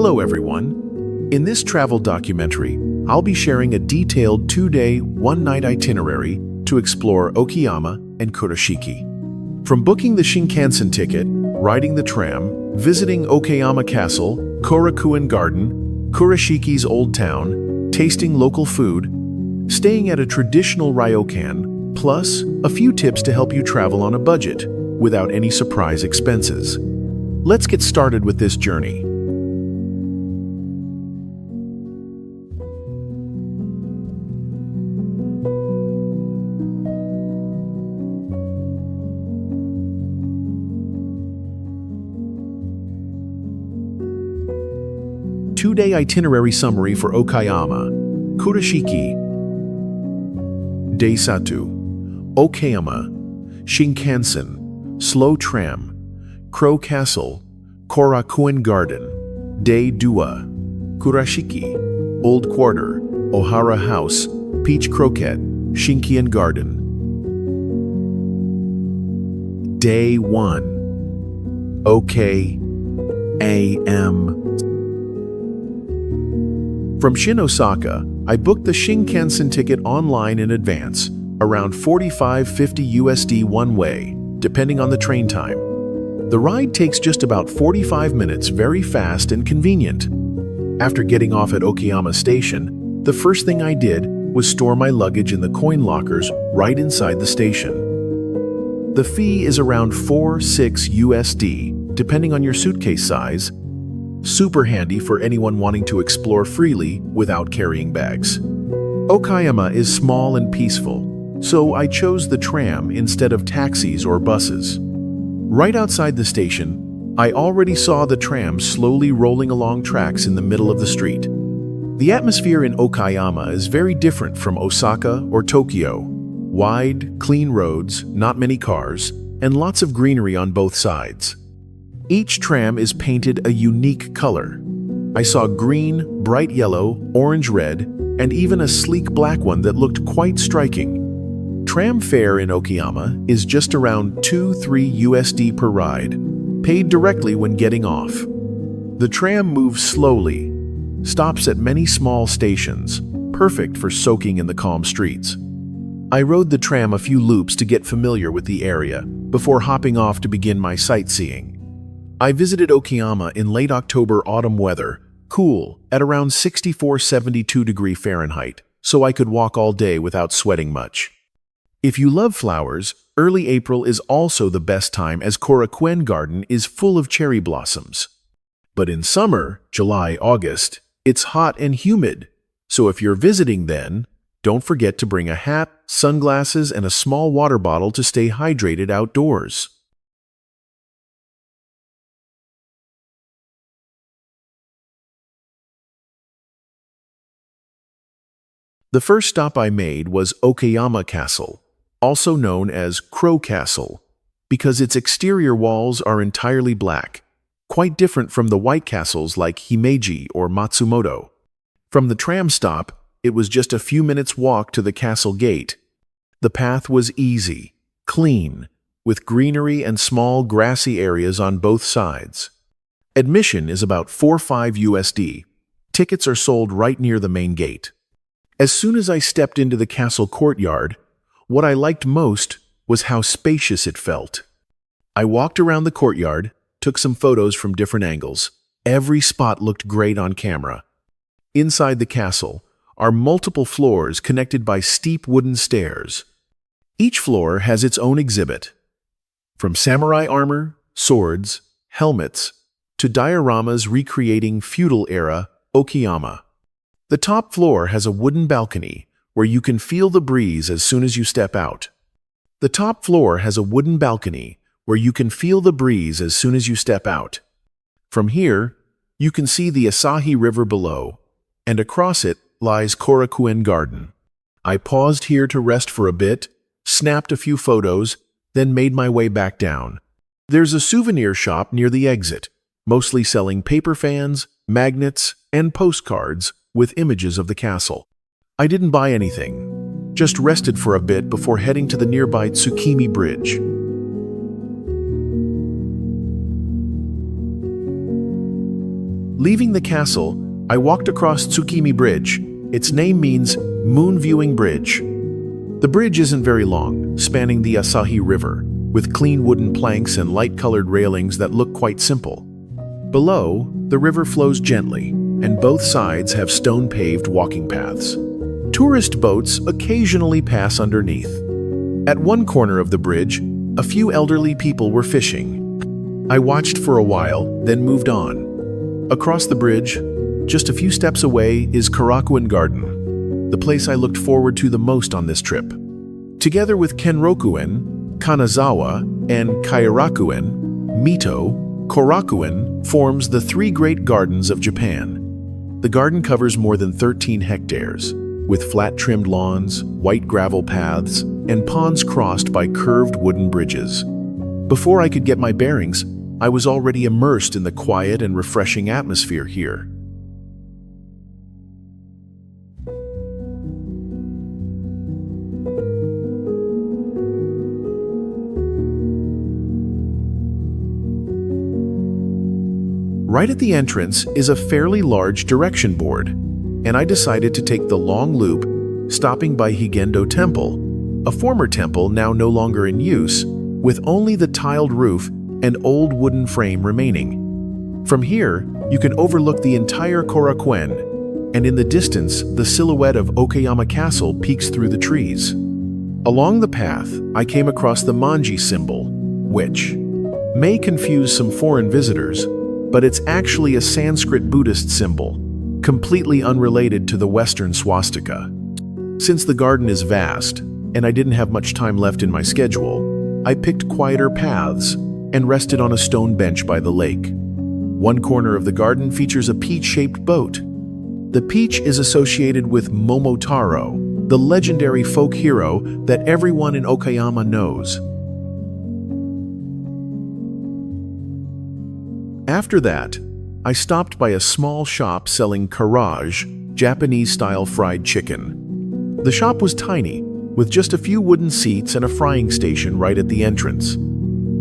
Hello everyone. In this travel documentary, I'll be sharing a detailed 2-day, 1-night itinerary to explore Okayama and Kurashiki. From booking the Shinkansen ticket, riding the tram, visiting Okayama Castle, Korakuen Garden, Kurashiki's Old Town, tasting local food, staying at a traditional ryokan, plus a few tips to help you travel on a budget without any surprise expenses. Let's get started with this journey. Two-day itinerary summary for Okayama, Kurashiki. Day 1, Okayama, Shinkansen, Slow Tram, Crow Castle, Korakuen Garden. Day 2, Kurashiki, Old Quarter, Ohara House, Peach Croquette, Shinkansen Garden. Day 1, Okayama. From Osaka, I booked the Shinkansen ticket online in advance, around $45-50 USD one way, depending on the train time. The ride takes just about 45 minutes, very fast and convenient. After getting off at Okayama Station, the first thing I did was store my luggage in the coin lockers right inside the station. The fee is around $4-6 USD, depending on your suitcase size. Super handy for anyone wanting to explore freely without carrying bags. Okayama is small and peaceful, so I chose the tram instead of taxis or buses. Right outside the station, I already saw the tram slowly rolling along tracks in the middle of the street. The atmosphere in Okayama is very different from Osaka or Tokyo. Wide, clean roads, not many cars, and lots of greenery on both sides. Each tram is painted a unique color. I saw green, bright yellow, orange red, and even a sleek black one that looked quite striking. Tram fare in Okayama is just around $2-3 USD per ride, paid directly when getting off. The tram moves slowly, stops at many small stations, perfect for soaking in the calm streets. I rode the tram a few loops to get familiar with the area before hopping off to begin my sightseeing. I visited Okayama in late October autumn weather, cool, at around 64-72 degree Fahrenheit, so I could walk all day without sweating much. If you love flowers, early April is also the best time as Korakuen Garden is full of cherry blossoms. But in summer, July, August, it's hot and humid, so if you're visiting then, don't forget to bring a hat, sunglasses, and a small water bottle to stay hydrated outdoors. The first stop I made was Okayama Castle, also known as Crow Castle, because its exterior walls are entirely black, quite different from the white castles like Himeji or Matsumoto. From the tram stop, it was just a few minutes' walk to the castle gate. The path was easy, clean, with greenery and small grassy areas on both sides. Admission is about $4-5 USD. Tickets are sold right near the main gate. As soon as I stepped into the castle courtyard, what I liked most was how spacious it felt. I walked around the courtyard, took some photos from different angles. Every spot looked great on camera. Inside the castle are multiple floors connected by steep wooden stairs. Each floor has its own exhibit, from samurai armor, swords, helmets, to dioramas recreating feudal-era Okayama. The top floor has a wooden balcony where you can feel the breeze as soon as you step out. The top floor has a wooden balcony where you can feel the breeze as soon as you step out. From here, you can see the Asahi River below, and across it lies Korakuen Garden. I paused here to rest for a bit, snapped a few photos, then made my way back down. There's a souvenir shop near the exit, mostly selling paper fans, magnets, and postcards with images of the castle. I didn't buy anything, just rested for a bit before heading to the nearby Tsukimi Bridge. Leaving the castle, I walked across Tsukimi Bridge. Its name means Moon Viewing Bridge. The bridge isn't very long, spanning the Asahi River, with clean wooden planks and light-colored railings that look quite simple. Below, the river flows gently, and both sides have stone-paved walking paths. Tourist boats occasionally pass underneath. At one corner of the bridge, a few elderly people were fishing. I watched for a while, then moved on. Across the bridge, just a few steps away, is Korakuen Garden, the place I looked forward to the most on this trip. Together with Kenrokuen, Kanazawa, and Kairakuen, Mito, Korakuen forms the three great gardens of Japan. The garden covers more than 13 hectares, with flat-trimmed lawns, white gravel paths, and ponds crossed by curved wooden bridges. Before I could get my bearings, I was already immersed in the quiet and refreshing atmosphere here. Right at the entrance is a fairly large direction board, and I decided to take the long loop, stopping by Higendo Temple, a former temple now no longer in use, with only the tiled roof and old wooden frame remaining. From here, you can overlook the entire Korakuen, and in the distance, the silhouette of Okayama Castle peeks through the trees. Along the path, I came across the manji symbol, which may confuse some foreign visitors, but it's actually a Sanskrit Buddhist symbol, completely unrelated to the Western swastika. Since the garden is vast, and I didn't have much time left in my schedule, I picked quieter paths and rested on a stone bench by the lake. One corner of the garden features a peach-shaped boat. The peach is associated with Momotaro, the legendary folk hero that everyone in Okayama knows. After that, I stopped by a small shop selling karaage, Japanese-style fried chicken. The shop was tiny, with just a few wooden seats and a frying station right at the entrance.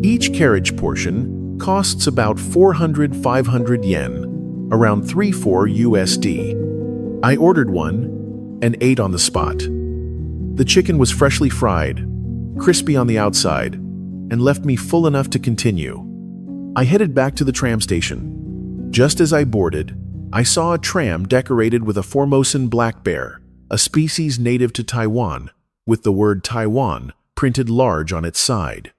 Each carriage portion costs about 400-500 yen, around 3-4 USD. I ordered one and ate on the spot. The chicken was freshly fried, crispy on the outside, and left me full enough to continue. I headed back to the tram station. Just as I boarded, I saw a tram decorated with a Formosan black bear, a species native to Taiwan, with the word Taiwan printed large on its side.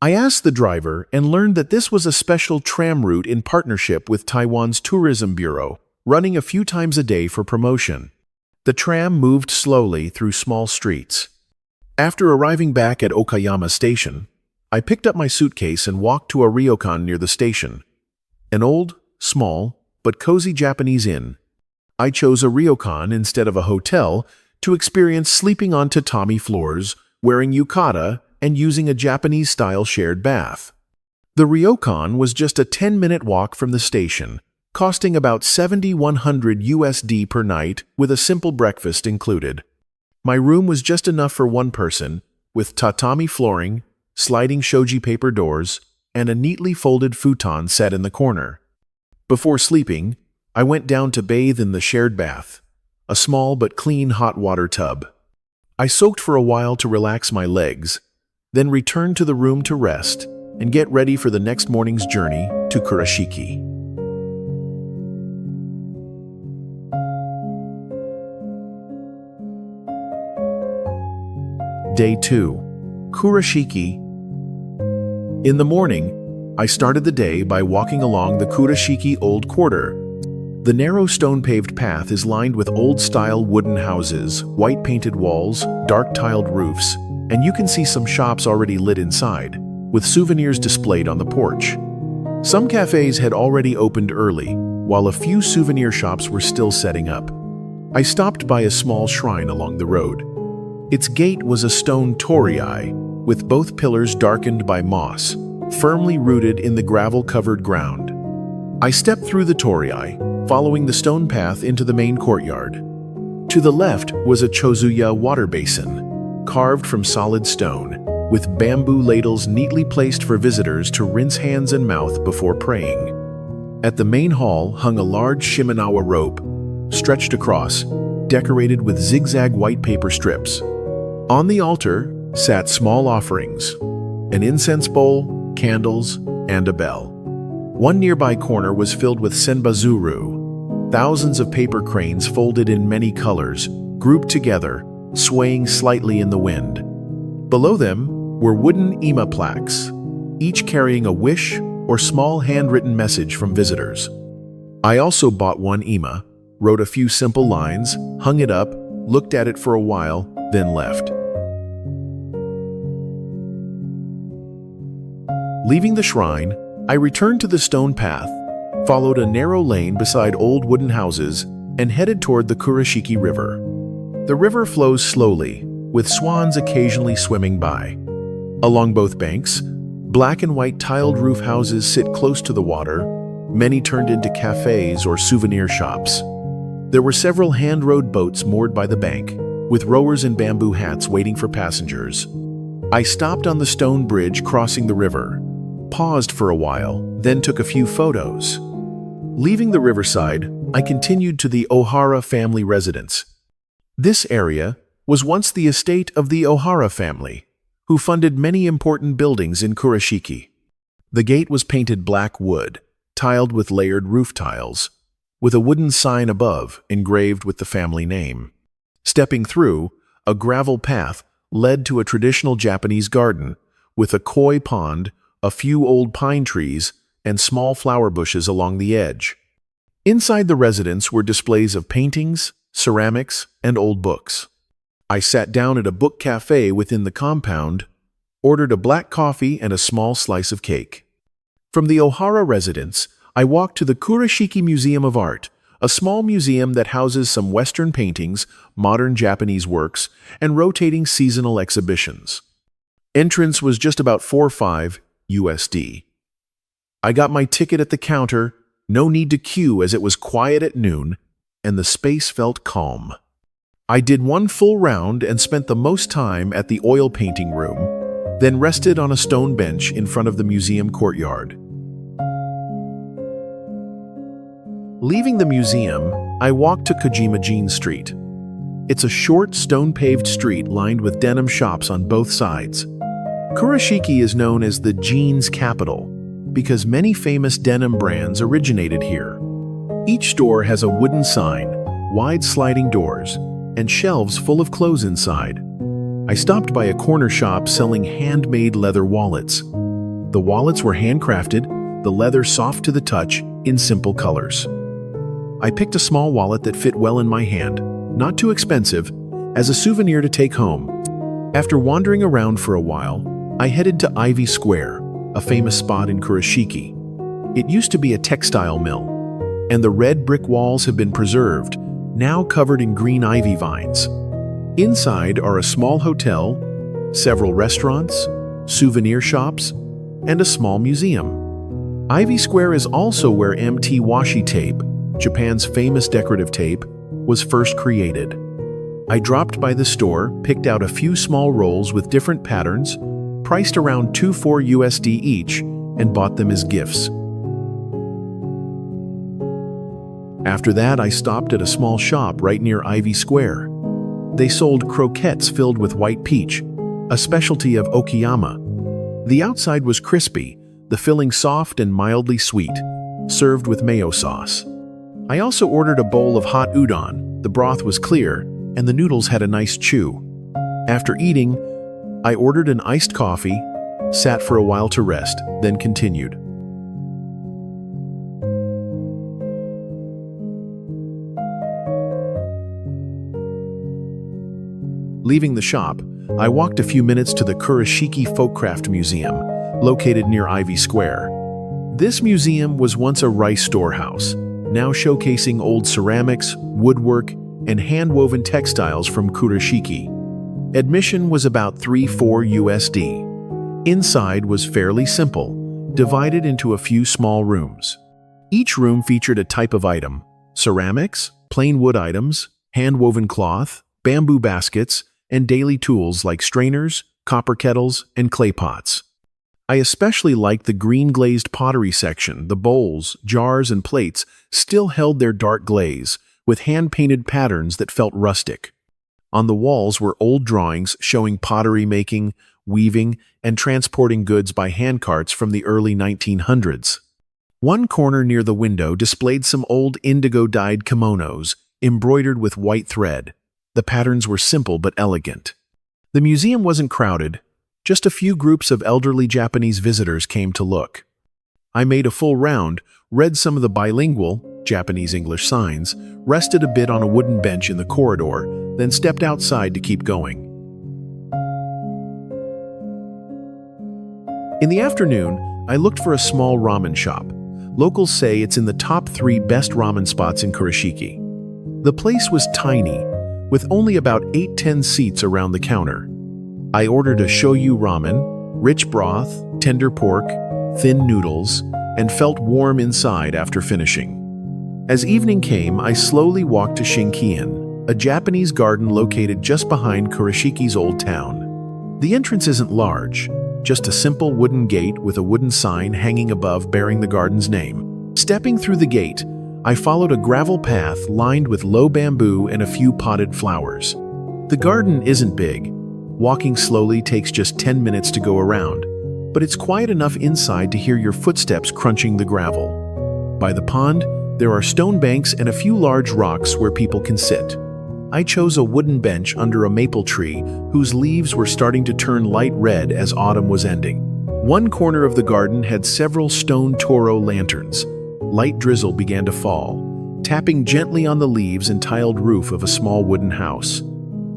I asked the driver and learned that this was a special tram route in partnership with Taiwan's Tourism Bureau, running a few times a day for promotion. The tram moved slowly through small streets. After arriving back at Okayama Station, I picked up my suitcase and walked to a ryokan near the station. An old, small, but cozy Japanese inn. I chose a ryokan instead of a hotel to experience sleeping on tatami floors, wearing yukata, and using a Japanese-style shared bath. The ryokan was just a 10-minute walk from the station, costing about 7,100 USD per night with a simple breakfast included. My room was just enough for one person, with tatami flooring, sliding shoji paper doors, and a neatly folded futon set in the corner. Before sleeping, I went down to bathe in the shared bath, a small but clean hot water tub. I soaked for a while to relax my legs, then returned to the room to rest and get ready for the next morning's journey to Kurashiki. Day 2. Kurashiki. In the morning, I started the day by walking along the Kurashiki Old Quarter. The narrow stone-paved path is lined with old-style wooden houses, white-painted walls, dark-tiled roofs, and you can see some shops already lit inside, with souvenirs displayed on the porch. Some cafes had already opened early, while a few souvenir shops were still setting up. I stopped by a small shrine along the road. Its gate was a stone torii, with both pillars darkened by moss, firmly rooted in the gravel-covered ground. I stepped through the torii, following the stone path into the main courtyard. To the left was a chozuya water basin, carved from solid stone, with bamboo ladles neatly placed for visitors to rinse hands and mouth before praying. At the main hall hung a large Shimenawa rope, stretched across, decorated with zigzag white paper strips. On the altar sat small offerings, an incense bowl, candles, and a bell. One nearby corner was filled with senbazuru, thousands of paper cranes folded in many colors, grouped together, swaying slightly in the wind. Below them were wooden ima plaques, each carrying a wish or small handwritten message from visitors. I also bought one ima, wrote a few simple lines, hung it up, looked at it for a while, then left. Leaving the shrine, I returned to the stone path, followed a narrow lane beside old wooden houses, and headed toward the Kurashiki River. The river flows slowly, with swans occasionally swimming by. Along both banks, black and white tiled roof houses sit close to the water, many turned into cafes or souvenir shops. There were several hand-rowed boats moored by the bank, with rowers in bamboo hats waiting for passengers. I stopped on the stone bridge crossing the river, paused for a while, then took a few photos. Leaving the riverside, I continued to the Ohara family residence. This area was once the estate of the Ohara family, who funded many important buildings in Kurashiki. The gate was painted black wood, tiled with layered roof tiles, with a wooden sign above engraved with the family name. Stepping through, a gravel path led to a traditional Japanese garden, with a koi pond, a few old pine trees, and small flower bushes along the edge. Inside the residence were displays of paintings, ceramics, and old books. I sat down at a book cafe within the compound, ordered a black coffee and a small slice of cake. From the Ohara residence, I walked to the Kurashiki Museum of Art, a small museum that houses some Western paintings, modern Japanese works, and rotating seasonal exhibitions. Entrance was just about $4.5 USD. I got my ticket at the counter, no need to queue as it was quiet at noon, and the space felt calm. I did one full round and spent the most time at the oil painting room, then rested on a stone bench in front of the museum courtyard. Leaving the museum, I walked to Kojima Street. It's a short, stone-paved street lined with denim shops on both sides. Kurashiki is known as the jeans capital because many famous denim brands originated here. Each store has a wooden sign, wide sliding doors, and shelves full of clothes inside. I stopped by a corner shop selling handmade leather wallets. The wallets were handcrafted, the leather soft to the touch, in simple colors. I picked a small wallet that fit well in my hand, not too expensive, as a souvenir to take home. After wandering around for a while, I headed to Ivy Square, a famous spot in Kurashiki. It used to be a textile mill, and the red brick walls have been preserved, now covered in green ivy vines. Inside are a small hotel, several restaurants, souvenir shops, and a small museum. Ivy Square is also where MT washi tape, Japan's famous decorative tape, was first created. I dropped by the store, picked out a few small rolls with different patterns, priced around $2.4 USD each, and bought them as gifts. After that, I stopped at a small shop right near Ivy Square. They sold croquettes filled with white peach, a specialty of Okayama. The outside was crispy, the filling soft and mildly sweet, served with mayo sauce. I also ordered a bowl of hot udon. The broth was clear, and the noodles had a nice chew. After eating, I ordered an iced coffee, sat for a while to rest, then continued. Leaving the shop, I walked a few minutes to the Kurashiki Folkcraft Museum, located near Ivy Square. This museum was once a rice storehouse, now showcasing old ceramics, woodwork, and hand-woven textiles from Kurashiki. Admission was about $3.4 USD. Inside was fairly simple, divided into a few small rooms. Each room featured a type of item: ceramics, plain wood items, hand-woven cloth, bamboo baskets, and daily tools like strainers, copper kettles, and clay pots. I especially liked the green-glazed pottery section. The bowls, jars, and plates still held their dark glaze, with hand-painted patterns that felt rustic. On the walls were old drawings showing pottery making, weaving, and transporting goods by handcarts from the early 1900s. One corner near the window displayed some old indigo-dyed kimonos, embroidered with white thread. The patterns were simple but elegant. The museum wasn't crowded. Just a few groups of elderly Japanese visitors came to look. I made a full round, read some of the bilingual, Japanese-English signs, rested a bit on a wooden bench in the corridor, then stepped outside to keep going. In the afternoon, I looked for a small ramen shop. Locals say it's in the top 3 best ramen spots in Kurashiki. The place was tiny, with only about 8-10 seats around the counter. I ordered a shoyu ramen, rich broth, tender pork, thin noodles, and felt warm inside after finishing. As evening came, I slowly walked to Shinkansen, a Japanese garden located just behind Kurashiki's old town. The entrance isn't large, just a simple wooden gate with a wooden sign hanging above bearing the garden's name. Stepping through the gate, I followed a gravel path lined with low bamboo and a few potted flowers. The garden isn't big. Walking slowly takes just 10 minutes to go around, but it's quiet enough inside to hear your footsteps crunching the gravel. By the pond, there are stone banks and a few large rocks where people can sit. I chose a wooden bench under a maple tree whose leaves were starting to turn light red as autumn was ending. One corner of the garden had several stone Toro lanterns. Light drizzle began to fall, tapping gently on the leaves and tiled roof of a small wooden house.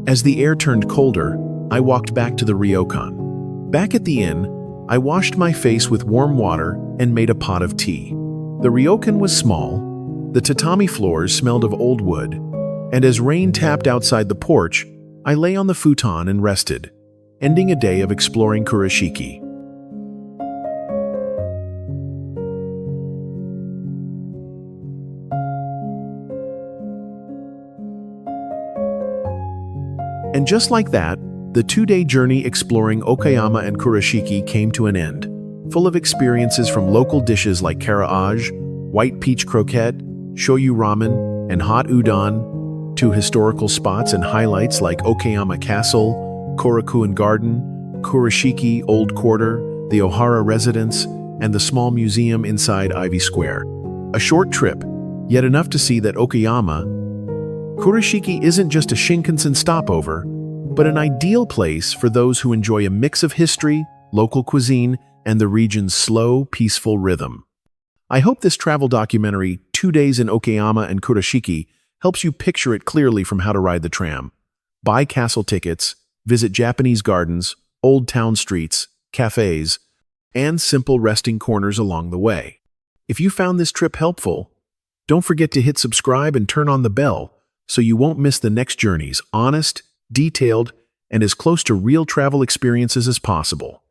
As the air turned colder, I walked back to the ryokan. Back at the inn, I washed my face with warm water and made a pot of tea. The ryokan was small. The tatami floors smelled of old wood, and as rain tapped outside the porch, I lay on the futon and rested, ending a day of exploring Kurashiki. And just like that, the 2-day journey exploring Okayama and Kurashiki came to an end, full of experiences from local dishes like karaage, white peach croquette, shoyu ramen, and hot udon, to historical spots and highlights like Okayama Castle, Korakuen Garden, Kurashiki Old Quarter, the Ohara Residence, and the small museum inside Ivy Square. A short trip, yet enough to see that Okayama, Kurashiki isn't just a Shinkansen stopover, but an ideal place for those who enjoy a mix of history, local cuisine, and the region's slow, peaceful rhythm. I hope this travel documentary, 2 Days in Okayama and Kurashiki, helps you picture it clearly from how to ride the tram, buy castle tickets, visit Japanese gardens, old town streets, cafes, and simple resting corners along the way. If you found this trip helpful, don't forget to hit subscribe and turn on the bell so you won't miss the next journeys, honest, detailed, and as close to real travel experiences as possible.